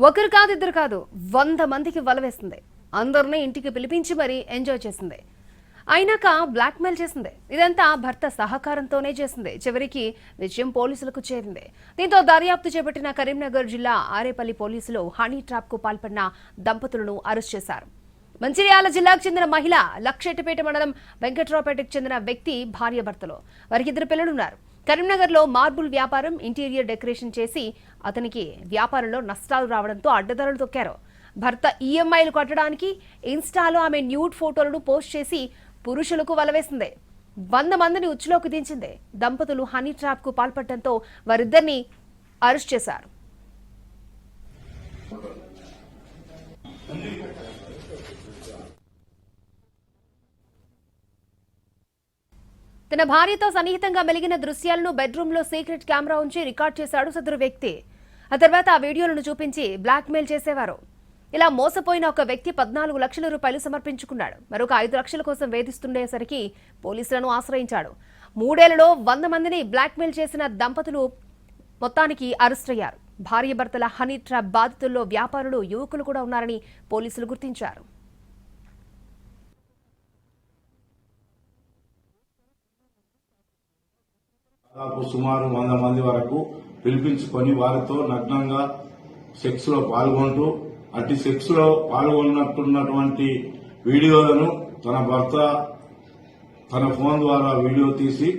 ఒకరు కాదు ఇద్దరు కాదు 100 మందికి వలవేస్తుంది. అందరినీ ఇంటికి పిలిపించి మరీ ఎంజాయ్ చేసింది. అయినాక బ్లాక్మెయిల్ చేసింది. ఇదంతా భర్త సహకారంతోనే చేసింది. చివరికి విషయం పోలీసులకు చేరింది. దీంతో దర్యాప్తు చేపట్టిన కరీంనగర్ జిల్లా ఆరేపల్లి పోలీసులు హనీ ట్రాప్ కు పాల్పడిన దంపతులను అరెస్ట్ చేశారు. మంచిర్యాల జిల్లాకు చెందిన మహిళ, లక్షెట్టిపేట మండలం వెంకట్రావుపేటకు చెందిన వ్యక్తి భార్యాభర్తలు. వారికి 2 పిల్లలున్నారు. కరీంనగర్ లో మార్బుల్ వ్యాపారం, ఇంటీరియర్ డెకరేషన్ చేసి అతనికి వ్యాపారంలో నష్టాలు రావడంతో అడ్డదారులు తొక్కారు. భర్త ఈఎంఐలు కట్టడానికి ఇన్స్టాలో ఆమె న్యూడ్ ఫోటోలను పోస్ట్ చేసి పురుషులకు వలవేసింది. 100 మందిని ఉచ్చులోకి దించింది. దంపతులు హనీ ట్రాప్ కు పాల్పడటంతో వారిద్దరిని అరెస్ట్ చేశారు. తన భార్యతో సన్నిహితంగా మెలిగిన దృశ్యాలను బెడ్రూమ్ లో సీక్రెట్ కెమెరా ఉంచి రికార్డ్ చేశాడు సదరు వ్యక్తి. ఆ తర్వాత ఆ వీడియోలను చూపించి బ్లాక్మెయిల్ చేసేవారు. ఇలా మోసపోయిన ఒక వ్యక్తి 14 లక్షల రూపాయలు సమర్పించుకున్నాడు. మరొక 5 లక్షల కోసం వేధిస్తుండేసరికి పోలీసులను ఆశ్రయించాడు. 3 ఏళ్లలో 100 మందిని బ్లాక్మెయిల్ చేసిన దంపతులు మొత్తానికి అరెస్ట్ అయ్యారు. భార్యాభర్తల హనీ ట్రాప్ బాధితుల్లో వ్యాపారులు, యువకులు కూడా ఉన్నారని పోలీసులు గుర్తించారు. సుమారు 100 మంది వరకు పిలిపించుకొని వారితో నగ్నంగా సెక్స్ లో పాల్గొంటూ అట్టి సెక్స్ లో పాల్గొన్నట్టున్నటువంటి వీడియోలను తన భర్త తన ఫోన్ ద్వారా వీడియో తీసి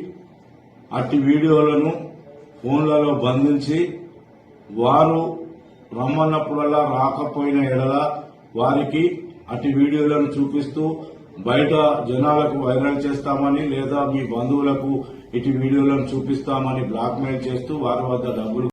అట్టి వీడియోలను ఫోన్లలో బంధించి వారు రమ్మన్నప్పుడల్లా రాకపోయిన ఎడల వారికి అట్టి వీడియోలను చూపిస్తూ బయట జనాలకు వైరల్ చేస్తామని లేదా మీ బంధువులకు ఇటు వీడియోలను చూపిస్తామని బ్లాక్మెయిల్ చేస్తూ వారి వద్ద డబ్బులు